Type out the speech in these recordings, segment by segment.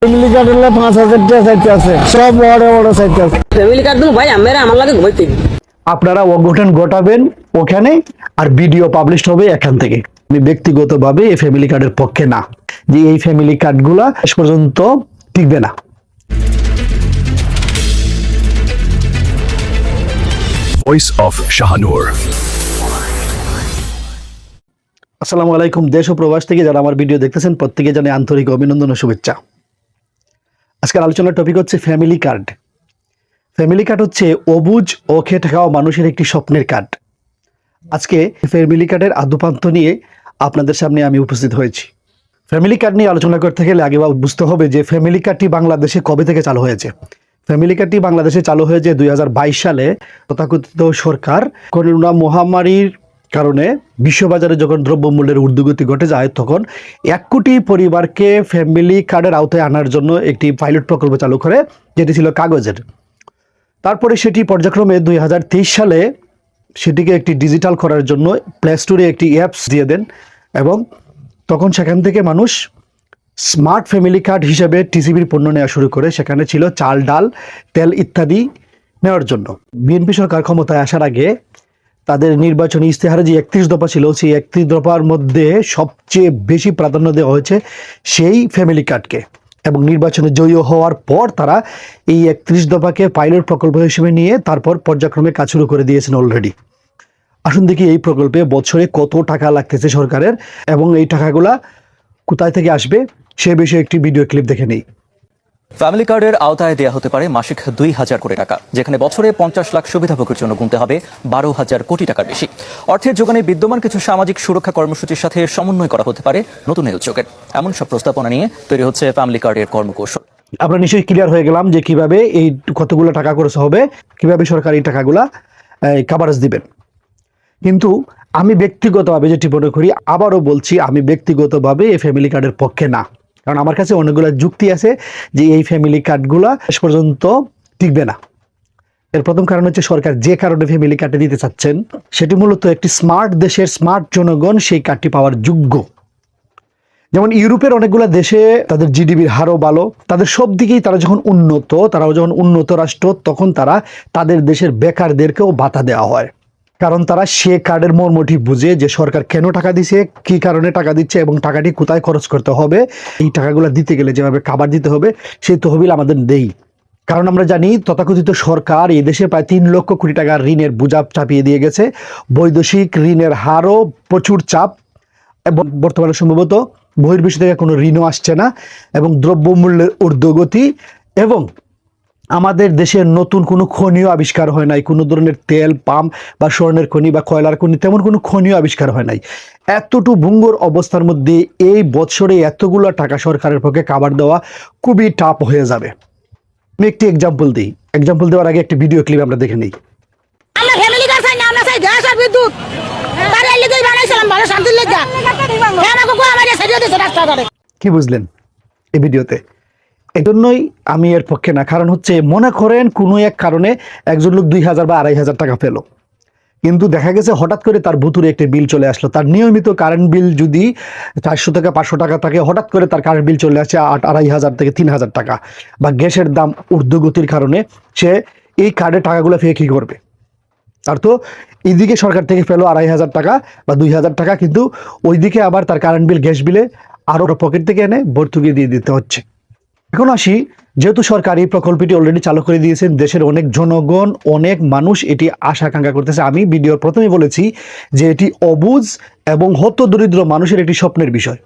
Family card হলে 5,000 টাকা চাইতে আছে, সব বড় বড় চাইতে আছে। ফ্যামিলি কার্ড ভাই আমার লাগে ঘুমাইতে। আপনারা অঘটন ঘটাবেন ওখানে, আর ভিডিও পাবলিশ হবে এখান থেকে। আমি ব্যক্তিগতভাবে এই ফ্যামিলি কার্ডের পক্ষে না, যে এই ফ্যামিলি কার্ডগুলা শেষ পর্যন্ত টিকবে না। Voice of Shahanur. আসসালামু আলাইকুম। দেশ ও প্রবাস থেকে যারা আমার ভিডিও দেখতেছেন প্রত্যেকে জানাই আন্তরিক অভিনন্দন ও শুভেচ্ছা। আজকের আলোচনার টপিক হচ্ছে ফ্যামিলি কার্ড। ফ্যামিলি কার্ড হচ্ছে অবুঝ ও খেটে খাওয়া মানুষের একটি স্বপ্নের কার্ড। আজকে ফ্যামিলি কার্ডের আদ্যপান্ত নিয়ে আপনাদের সামনে আমি উপস্থিত হয়েছি। ফ্যামিলি কার্ড নিয়ে আলোচনা করতে গেলে আগে বুঝতে হবে যে ফ্যামিলি কার্ডটি বাংলাদেশে কবে থেকে চালু হয়েছে। ফ্যামিলি কার্ডটি বাংলাদেশে চালু হয়েছে 2022 সালে। তথাকথিত সরকার করোনা মহামারীর কারণে বিশ্ববাজারে যখন দ্রব্যমূল্যের ঊর্ধ্বগতি ঘটে যায়, তখন 1 কোটি পরিবারকে ফ্যামিলি কার্ডের আওতায় আনার জন্য একটি পাইলট প্রকল্প চালু করে, যেটি ছিল কাগজের। তারপরে সেটি পর্যায়ক্রমে 2023 সালে সেটিকে একটি ডিজিটাল করার জন্য প্লে স্টোরে একটি অ্যাপস দিয়ে দেন, এবং তখন সেখান থেকে মানুষ স্মার্ট ফ্যামিলি কার্ড হিসেবে টিসিবির পণ্য নেওয়া শুরু করে। সেখানে ছিল চাল, ডাল, তেল ইত্যাদি নেওয়ার জন্য। বিএনপি সরকার ক্ষমতায় আসার আগে তাদের নির্বাচনী ইস্তেহারে যে 31 দফা ছিল, সেই 31 দফার মধ্যে সবচেয়ে বেশি প্রাধান্য দেওয়া হয়েছে সেই ফ্যামিলি কার্ডকে, এবং নির্বাচনে জয়ী হওয়ার পর তারা এই 31 দফাকে পাইলট প্রকল্প হিসেবে নিয়ে তারপর পর্যায়ক্রমে কাজ শুরু করে দিয়েছেন অলরেডি। আসুন দেখি এই প্রকল্পে বছরে কত টাকা লাগতেছে সরকারের, এবং এই টাকাগুলা কোথায় থেকে আসবে সে বিষয়ে একটি ভিডিও ক্লিপ দেখে নেই। ফ্যামিলি কার্ডের আওতায় দেওয়া হতে পারে মাসিক 2,000 কোটি টাকা, যেখানে বছরে 50 লাখ সুবিধাভোগীর জন্য গুনতে হবে 12,000 কোটি টাকার বেশি। অর্থের যোগানে বিদ্যমান কিছু সামাজিক সুরক্ষা কর্মসূচির সাথে সমন্বয় করা হতে পারে নতুন এই উদ্যোগের। এমন সব প্রস্তাবনা নিয়ে তৈরি হচ্ছে ফ্যামিলি কার্ডের কর্মকৌশল। আমরা নিশ্চয়ই ক্লিয়ার হয়ে গেলাম যে কিভাবে এই কতগুলো টাকা খরচ হবে, কিভাবে সরকার এই টাকাগুলা কাভারেজ দিবেন। কিন্তু আমি ব্যক্তিগতভাবে যেটি মনে করি, আবারও বলছি, আমি ব্যক্তিগতভাবে এই ফ্যামিলি কার্ডের পক্ষে না। কারণ আমার কাছে অনেকগুলো যুক্তি আছে যে এই ফ্যামিলি কার্ডগুলা শেষ পর্যন্ত টিকবে না। এর প্রথম কারণ হচ্ছে সরকার যে কারণে ফ্যামিলি কার্ডে দিতে চাচ্ছেন, সেটি মূলত একটি স্মার্ট দেশের স্মার্ট জনগণ সেই কার্ডটি পাওয়ার যোগ্য। যেমন ইউরোপের অনেকগুলো দেশে তাদের জিডিপির হারও ভালো, তাদের সব দিকেই তারা যখন উন্নত, তারাও যখন উন্নত রাষ্ট্র, তখন তারা তাদের দেশের বেকারদেরকেও ভাতা দেওয়া হয়। কারণ তারা সে কার্ডের মর্মটি বুঝে যে সরকার কেন টাকা দিচ্ছে, কি কারণে টাকা দিচ্ছে, এবং টাকাটি কোথায় খরচ করতে হবে। এই টাকাগুলো দিতে গেলে যেভাবে খাবার দিতে হবে সেই তহবিল আমাদের নেই। কারণ আমরা জানি তথাকথিত সরকার এই দেশে প্রায় 3 লক্ষ কোটি টাকার ঋণের বোঝা চাপিয়ে দিয়ে গেছে। বৈদেশিক ঋণের হারও প্রচুর চাপ, এবং বর্তমানে সম্ভবত বহির্বিশ্ব থেকে কোনো ঋণও আসছে না, এবং দ্রব্যমূল্যের ঊর্ধ্বগতি, এবং আমাদের দেশের নতুন কোনো খনিও আবিষ্কার হয় নাই। কোনো ধরনের তেল, পাম্প বা স্বর্ণের খনি বা কয়লার খনি তেমন কোনো খনিও আবিষ্কার হয় নাই। এতটুকু ভঙ্গুর অবস্থার মধ্যে এই বছরে এতগুলো টাকা সরকারের পক্ষে কাভার দেওয়া খুবই টাফ হয়ে যাবে। আমি একটি এক্সাম্পল দিই। এক্সাম্পল দেওয়ার আগে একটি ভিডিও ক্লিপ আমরা দেখে নিই। আমরা ফ্যামিলি কার্ড চাই না, আমরা চাই গ্যাস আর বিদ্যুৎ। তার এর লিগেই বানাইছিলাম, ভালো শান্তির লেগা। আমাকে কো আমারে সারিয়ে দিছে রাস্তাঘাটে। কি বুঝলেন এই ভিডিওতে? এজন্যই আমি এর পক্ষে না। কারণ হচ্ছে, মনে করেন কোনো এক কারণে একজন লোক 2,000 বা 2,500 টাকা পেল, কিন্তু দেখা গেছে হঠাৎ করে তার ভুতুরে একটা বিল চলে আসলো। তার নিয়মিত কারেন্ট বিল যদি 400 থেকে 500 টাকা থাকে, হঠাৎ করে তার কারেন্ট বিল চলে আসে 2,500 থেকে 3,000 টাকা, বা গ্যাসের দাম ঊর্ধ্বগতির কারণে সে এই কার্ডের টাকাগুলো পেয়ে কী করবে? তার তো এইদিকে সরকার থেকে পেলো 2,500 টাকা বা 2,000 টাকা, কিন্তু ওইদিকে আবার তার কারেন্ট বিল, গ্যাস বিলে আরও পকেট থেকে এনে ভর্তুকি দিয়ে দিতে হচ্ছে। এখন আসি, যেহেতু সরকার এই প্রকল্পটি অলরেডি চালু করে দিয়েছেন, দেশের অনেক জনগণ, অনেক মানুষ এটি আশা আকাঙ্ক্ষা করতেছে। আমি ভিডিওর প্রথমে বলেছি যে এটি অবুঝ এবং হতদরিদ্র মানুষের একটি স্বপ্নের বিষয়।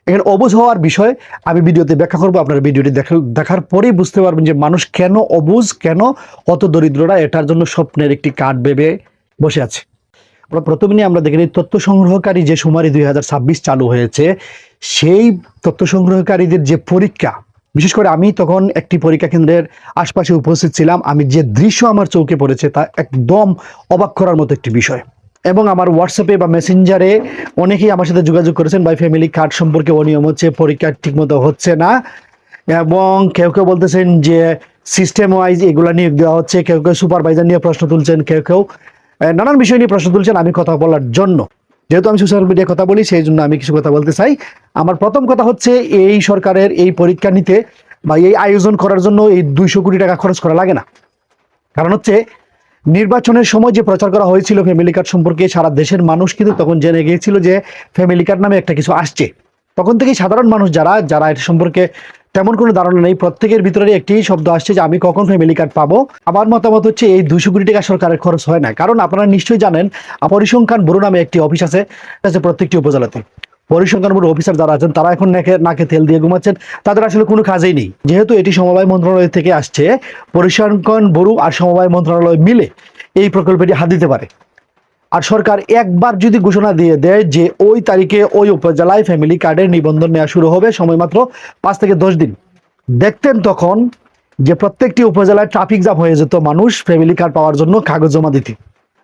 এখানে অবুঝ হওয়ার বিষয় আমি ভিডিওতে ব্যাখ্যা করবো। আপনারা ভিডিওটি দেখার পরেই বুঝতে পারবেন যে মানুষ কেন অবুঝ, কেন হতদরিদ্ররা এটার জন্য স্বপ্নের একটি কার্ড ভেবে বসে আছে। প্রথমে নিয়ে আমরা দেখি তথ্য সংগ্রহকারী যে সুমারি 2026 চালু হয়েছে, সেই তথ্য সংগ্রহকারীদের যে পরীক্ষা, বিশেষ করে আমি তখন একটি পরীক্ষা কেন্দ্রের আশপাশে উপস্থিত ছিলাম, আমি যে দৃশ্য আমার চোখে পড়েছে তা একদম অবাক করার মতো একটি বিষয়। এবং আমার হোয়াটসঅ্যাপে বা মেসেঞ্জারে অনেকেই আমার সাথে যোগাযোগ করেছেন, ভাই ফ্যামিলি কার্ড সম্পর্কে অনিয়ম হচ্ছে, পরীক্ষা ঠিকমতো হচ্ছে না, এবং কেউ কেউ বলতেছেন যে সিস্টেম ওয়াইজ এগুলো নিয়োগ দেওয়া হচ্ছে, কেউ কেউ সুপারভাইজার নিয়ে প্রশ্ন তুলছেন, কেউ কেউ নানান বিষয় নিয়ে প্রশ্ন তুলছেন। আমি কথা বলার জন্য, যেহেতু আমি সোশ্যাল মিডিয়ায় কথা বলি, সেই জন্য আমি কিছু কথা বলতে চাই। আমার প্রথম কথা হচ্ছে, এই সরকারের এই পরীক্ষা নিতে বা এই আয়োজন করার জন্য এই 200 কোটি টাকা খরচ করা লাগে না। কারণ হচ্ছে নির্বাচনের সময় যে প্রচার করা হয়েছিল ফ্যামিলি কার্ড সম্পর্কে, সারা দেশের মানুষ কিন্তু তখন জেনে গিয়েছিল যে ফ্যামিলি কার্ড নামে একটা কিছু আসছে। তখন থেকেই সাধারণ মানুষ যারা এটা সম্পর্কে তেমন কোনো ধারণা নেই, প্রত্যেকের ভিতরে একটি শব্দ আসছে যে আমি কখন ফ্যামিলি কার্ড পাবো। আমার মতামত হচ্ছে এই 200 কোটি টাকা সরকারের খরচ হয় না। কারণ আপনারা নিশ্চয়ই জানেন পরিসংখ্যান ব্যুরো নামে একটি অফিস আছে প্রত্যেকটি উপজেলাতে। পরিসংখ্যান ব্যুরো অফিসার যারা আছেন তারা এখন নাকে তেল দিয়ে ঘুমাচ্ছেন, তাদের আসলে কোনো কাজেই নেই। যেহেতু এটি সমবায় মন্ত্রণালয় থেকে আসছে, পরিসংখ্যান ব্যুরো আর সমবায় মন্ত্রণালয় মিলে এই প্রকল্পটি হাত দিতে পারে। আর সরকার একবার যদি ঘোষণা দিয়ে দেয় যে ওই তারিখে ওই উপজেলায় ফ্যামিলি কার্ডের নিবন্ধন নেওয়া শুরু হবে, সময় মাত্র 5 থেকে 10 দিন, দেখতেন তখন যে প্রত্যেকটি উপজেলায় ট্রাফিক জ্যাম হয়ে যেত মানুষ ফ্যামিলি কার্ড পাওয়ার জন্য কাগজ জমা দিতে।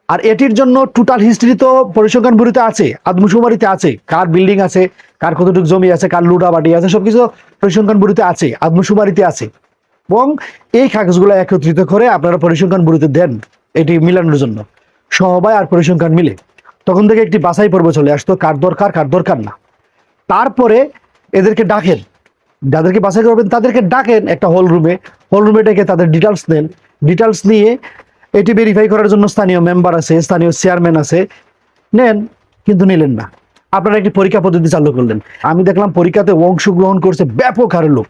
আর এটির জন্য টোটাল হিস্ট্রি তো পরিসংখ্যান ব্যুরোতে আছে, আদমশুমারিতে আছে, কার বিল্ডিং আছে, কার কতটুকু জমি আছে, কার লুটাবাটি আছে, সবকিছু পরিসংখ্যান ব্যুরোতে আছে, আদমশুমারিতে আছে। এবং এই কাগজগুলো একত্রিত করে আপনারা পরিসংখ্যান ব্যুরোতে দেন এটি মিলানোর জন্য, সমবায় আর পরিসংখ্যান মিলে। তখন থেকে একটি বাছাই পর্ব চলে আসতো, কার দরকার না। তারপরে এদেরকে ডাকেন, যাদেরকে বাছাই করবেন তাদেরকে ডাকেন একটা হল রুমে ডেকে তাদের ডিটেলস নেন। ডিটেলস নিয়ে এটি ভেরিফাই করার জন্য স্থানীয় মেম্বার আছে, স্থানীয় চেয়ারম্যান আছে, নেন, কিন্তু নিলেন না। আপনারা একটি পরীক্ষা পদ্ধতি চালু করলেন। আমি দেখলাম পরীক্ষাতে অংশগ্রহণ করছে ব্যাপক হারে লোক।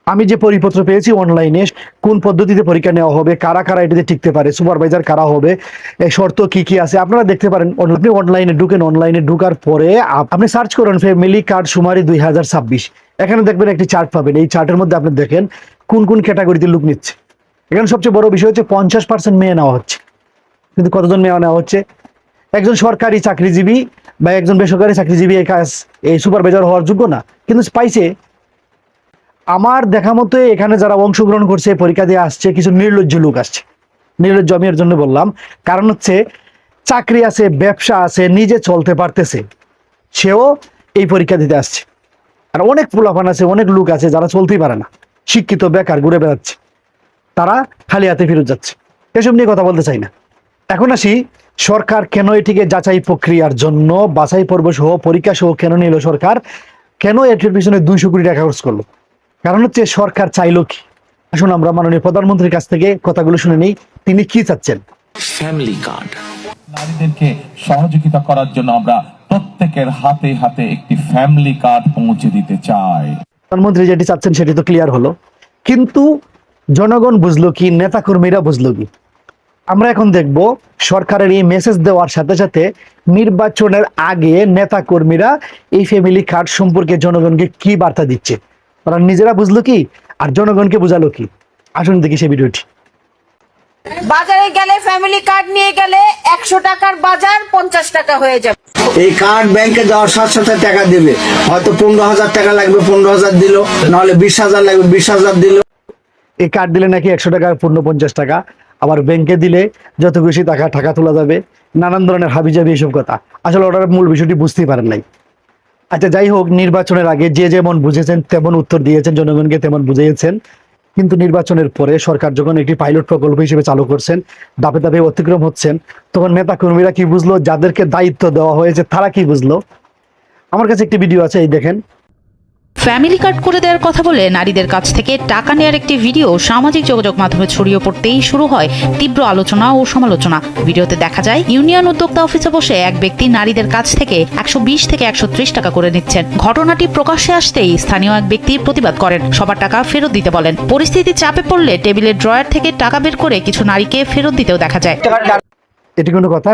আমি যে পরিপত্র পেয়েছি অনলাইনে, কোন পদ্ধতিতে পরীক্ষা নেওয়া হবে, কারা কারা এটিতে টিকতে পারে, সুপারভাইজার কারা হবে, এই শর্ত কি আছে আপনারা দেখতে পারেন। আপনি অনলাইনে ঢুকেন, অনলাইনে ঢুকার পরে আপনি সার্চ করেন ফ্যামিলি কার্ড সুমারি 2026। এখানে দেখবেন একটি চার্ট পাবেন। এই চার্টের মধ্যে আপনি দেখেন কোন কোন ক্যাটাগরিতে লোক নিচ্ছে। এখানে সবচেয়ে বড় বিষয় হচ্ছে 50% মেয়ে নেওয়া হচ্ছে। কিন্তু কতজন মেয়ে নেওয়া হচ্ছে? একজন সরকারি চাকরিজীবী বা একজন বেসরকারি চাকরিজীবী এই সুপারভাইজার হওয়ার যোগ্য না, কিন্তু পাইছে। আমার দেখা মতো এখানে যারা অংশগ্রহণ করছে, পরীক্ষা দিয়ে আসছে, কিছু নির্লজ্জ লোক আসছে। নির্লজ্জ আমি এর জন্য বললাম, কারণ হচ্ছে চাকরি আছে, ব্যবসা আছে, নিজে চলতে পারতেছে, সেও এই পরীক্ষা দিতে আসছে। আর অনেক পোলাপান আছে, অনেক লোক আছে যারা চলতেই পারে না, শিক্ষিত বেকার ঘুরে বেড়াচ্ছে, তারা খালি হাতে ফেরত যাচ্ছে। এসব নিয়ে কথা বলতে চাই না। এখন আসি, সরকার কেন এটিকে যাচাই প্রক্রিয়ার জন্য বাছাই পর্ব সহ পরীক্ষা সহ কেন নিল সরকার, কেন এটির পিছনে 200 কোটি টাকা খরচ করলো? কারণ হচ্ছে সরকার চাইলো কি। আসুন আমরা মাননীয় প্রধানমন্ত্রীর কাছ থেকে কথাগুলো শুনে নেই, তিনি কি চাচ্ছেন। ফ্যামিলি কার্ড নারীদেরকে সহযোগিতা করার জন্য আমরা প্রত্যেকের হাতে হাতে একটি ফ্যামিলি কার্ড পৌঁছে দিতে চাই। প্রধানমন্ত্রী যেটি চাচ্ছেন সেটি তো ক্লিয়ার হলো, কিন্তু জনগণ বুঝলো কি, নেতাকর্মীরা বুঝলো কি? আমরা এখন দেখব সরকারের এই মেসেজ দেওয়ার সাথে সাথে নির্বাচনের আগে নেতাকর্মীরা এই ফ্যামিলি কার্ড সম্পর্কে জনগণকে কি বার্তা দিচ্ছে, তারা নিজেরা বুঝলো কি আর জনগণকে বুঝালো কি। আসুন দেখি সেই ভিডিওটি। বাজারে গেলে ফ্যামিলি কার্ড নিয়ে গেলে 100 টাকার বাজার 50 টাকা হয়ে যাবে। এই কার্ড ব্যাংকে দেওয়ার সাথে সাথে টাকা দেবে, হয়তো 15,000 টাকা লাগবে, 15,000 দিল, নাহলে 20,000 লাগবে, 20,000 দিল। এই কার্ড দিলে নাকি 100 টাকা পূর্ণ 50 টাকা, আবার ব্যাংকে দিলে যত বেশি টাকা তোলা যাবে, নানান ধরনের হাবিজাবি এসব কথা। আসলে ওটার মূল বিষয়টি বুঝতেই পারেন নাই। আচ্ছা যাই হোক, নির্বাচনের আগে যে যেমন বুঝেছেন তেমন উত্তর দিয়েছেন, জনগণকে তেমন বুঝিয়েছেন। কিন্তু নির্বাচনের পরে সরকার যখন একটি পাইলট প্রকল্প হিসেবে চালু করছেন, ধাপে ধাপে অতিক্রম হচ্ছেন, তখন নেতা কর্মীরা কি বুঝলো, যাদেরকে দায়িত্ব দেওয়া হয়েছে তারা কি বুঝলো? আমার কাছে একটি ভিডিও আছে, এই দেখেন। ফ্যামিলি কার্ড করে দেওয়ার কথা বলে নারীদের কাছ থেকে টাকা নেওয়ার একটি ভিডিও সামাজিক যোগাযোগ মাধ্যমে ছড়িয়ে পড়তেই শুরু হয় তীব্র আলোচনা ও সমালোচনা। ভিডিওতে দেখা যায় ইউনিয়ন উদ্যোক্তা অফিসে বসে এক ব্যক্তি নারীদের কাছ থেকে 120 থেকে 130 টাকা করে নিচ্ছেন। ঘটনাটি প্রকাশ্যে আসতেই স্থানীয় এক ব্যক্তি প্রতিবাদ করেন, সবার টাকা ফেরত দিতে বলেন। পরিস্থিতি চাপে পড়লে টেবিলের ড্রয়ার থেকে টাকা বের করে কিছু নারীকে ফেরত দিতেও দেখা যায়। এটি কোনো কথা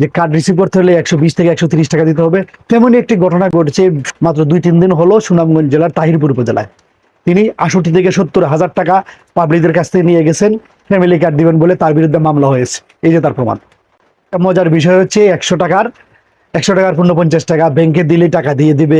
যে কার্ড রিসিভ করতে হলে 120 থেকে 130 টাকা দিতে হবে? তেমনই একটি ঘটনা ঘটছে মাত্র 2-3 দিন হলো সুনামগঞ্জ জেলার তাহিরপুর উপজেলায়। তিনি 68 থেকে 70 হাজার টাকা পাবলিকদের কাছ থেকে নিয়ে গেছেন, ফ্যামিলি কার্ড দিবেন বলে তার বিরুদ্ধে মামলা হয়েছে। এই যে তার প্রমাণ। মজার বিষয় হচ্ছে 100 টাকার পূর্ণ 50 টাকা ব্যাংকে দিলে টাকা দিয়ে দিবে,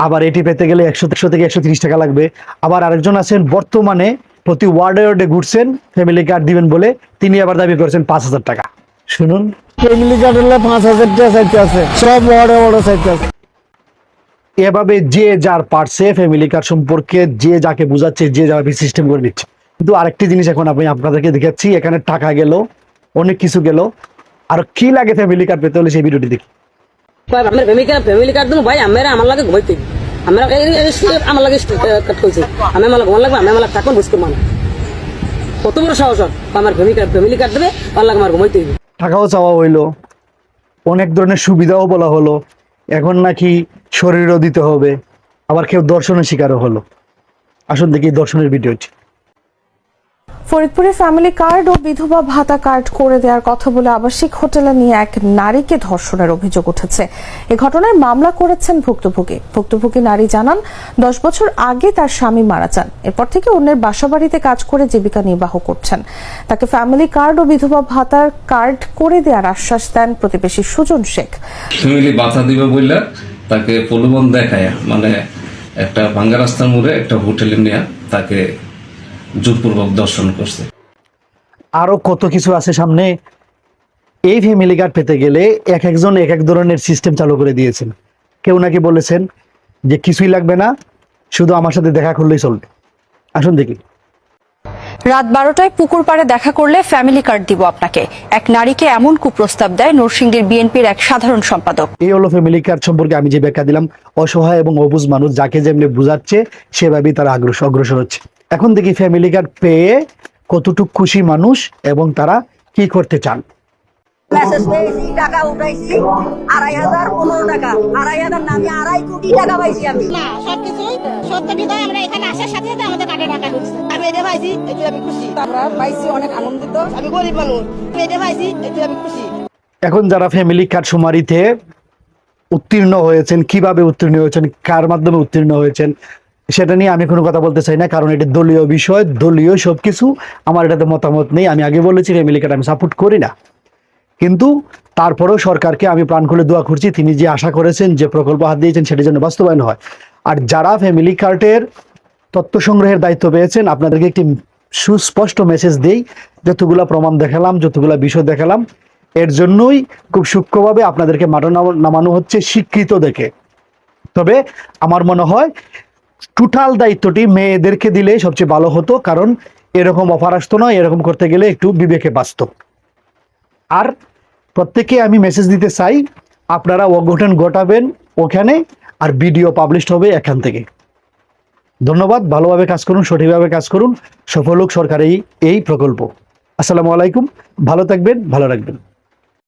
আবার এটি পেতে গেলে 100 থেকে 130 টাকা লাগবে। আবার আরেকজন আছেন বর্তমানে প্রতি ওয়ার্ডে ঘুরছেন ফ্যামিলি কার্ড দিবেন বলে, তিনি আবার দাবি করছেন 5,000 টাকা। শুনুন, ফ্যামিলি কার্ড হলে 5,000 টাকা চাইতে আছে, সব বড় চাইতে আছে। এভাবে যে যার পারছে ফ্যামিলি কার্ড সম্পর্কে যে যাকে বুঝাচ্ছে, যে যাভাবে সিস্টেম করে নিচ্ছে। কিন্তু আরেকটি জিনিস এখন আমি আপনাদেরকে দেখাচ্ছি, এখানে টাকা গেল, অনেক কিছু গেল, আর কি লাগে ফ্যামিলি কার্ড পেতে হলে সেই ভিডিওটি দেখি। আমার ফ্যামিলি কার্ড দেবো ভাই, আমার লাগে ঘুমাইতে। আমরা আমার লাগে কাট করছি আমি আমার ঘুমান লাগবে আমি আমার থাকবো বুঝতে মানে কত বড় সাহস আমার ফ্যামিলি কার্ড দেবে আমার লাগে আমার ঘুমাইতে হইবে টাকাও চাওয়া হইলো, অনেক ধরনের সুবিধাও বলা হলো, এখন নাকি শরীরও দিতে হবে, আবার কেউ দর্শনের শিকারও হলো। আসুন দেখি দর্শনের ভিডিওটি। ফরিদপুরে ফ্যামিলি কার্ড ও বিধবা ভাতা কার্ড করে দেওয়ার কথা বলে আবাসিক হোটেলে নিয়ে এক নারীকে ধর্ষণের অভিযোগ উঠেছে। এ ঘটনায় মামলা করেছেন ভুক্তভোগী নারী জানান 10 বছর আগে তার স্বামী মারা যান, এরপর থেকে অন্যের বাসাবাড়িতে কাজ করে জীবিকা নির্বাহ করছেন। তাকে ফ্যামিলি কার্ড ও বিধবা ভাতার কার্ড করে দেওয়ার আশ্বাস দেন প্রতিবেশী সুজন শেখ। ফ্যামিলি ভাতা দিবে বললে তাকে প্রলোভন দেখায়, মানে একটা ভাঙ্গা রাস্তার মোড়ে একটা হোটেলে নিয়ে তাকে জোরপূর্বক দর্শন করছে। আরো কত কিছু আছে সামনে। এই ফ্যামিলি কার্ড পেতে গেলে এক একজন এক এক ধরনের সিস্টেম চালু করে দিয়েছেন। কেউ নাকি বলেছেন যে কিছুই লাগবে না, শুধু আমার সাথে দেখা করলেই চলবে। আসুন দেখি। রাত 12টায় পুকুর পাড়ে দেখা করলে ফ্যামিলি কার্ড দিব আপনাকে, এক নারীকে এমন কুপ্রস্তাব দেয় নরসিংদীর বিএনপির এক সাধারণ সম্পাদক। এই হলো ফ্যামিলি কার্ড সম্পর্কে আমি যে ব্যাখ্যা দিলাম। অসহায় এবং অবুঝ মানুষ যাকে যেমনি বুঝাচ্ছে সেভাবেই তারা অগ্রসর হচ্ছে। এখন দেখি ফ্যামিলি কার্ড পেয়ে কতটুকু খুশি মানুষ এবং তারা কি করতে চান। মেসেজ পেয়েছি, টাকা উঠাইছি 2,500, 15 টাকা 2,500 না, আমি 2.5 কোটি টাকা পাইছি। আমি না সবকিছুই সত্য বিদায় আমরা এখানে আসার সাথে সাথে আমাদের কাটে টাকা ঢুকছে। আমি এটা পাইছি, এতে আমি খুশি। আমরা পাইছি অনেক আনন্দিত। আমি গরিব মানুষ, আমি এটা পাইছি, এতে আমি খুশি। এখন যারা ফ্যামিলি কার্ড শুমারিতে উত্তীর্ণ হয়েছেন, কিভাবে উত্তীর্ণ হয়েছেন, কার মাধ্যমে উত্তীর্ণ হয়েছেন, সেটা নিয়ে আমি কোনো কথা বলতে চাই না, কারণ এটা দলীয় বিষয়, দলীয় সবকিছু। আমার এটাতে মতামত নেই। আমি আগে বলেছি ফ্যামিলি কার্ড আমি সাপোর্ট করি না, কিন্তু তারপরেও সরকারকে আমি প্রাণ খুলে দোয়া করছি তিনি যে আশা করেছেন, যে প্রকল্প হাত দিয়েছেন সেটা যেন বাস্তবায়ন হয়। আর যারা ফ্যামিলি কার্ডের তথ্য সংগ্রহের দায়িত্ব পেয়েছেন, আপনাদেরকে একটি সুস্পষ্ট মেসেজ দেই, যতগুলা প্রমাণ দেখালাম, যতগুলা বিষয় দেখালাম, এর জন্যই খুব সূক্ষ্মভাবে আপনাদেরকে মাঠে নামানো হচ্ছে স্বীকৃত দেখে। তবে আমার মনে হয় টোটাল দায়িত্বটি মেয়েদেরকে দিলে সবচেয়ে ভালো হতো, কারণ এরকম অফার আসতো না, এরকম করতে গেলে একটু বিবেকে বাঁচত। আর প্রত্যেককে আমি মেসেজ দিতে চাই, আপনারা অঘটন ঘটাবেন ওখানে, আর ভিডিও পাবলিশ হবে এখান থেকে। ধন্যবাদ। ভালোভাবে কাজ করুন, সঠিকভাবে কাজ করুন, সফল হোক সরকার এই প্রকল্প। আসসালামু আলাইকুম। ভালো থাকবেন, ভালো রাখবেন।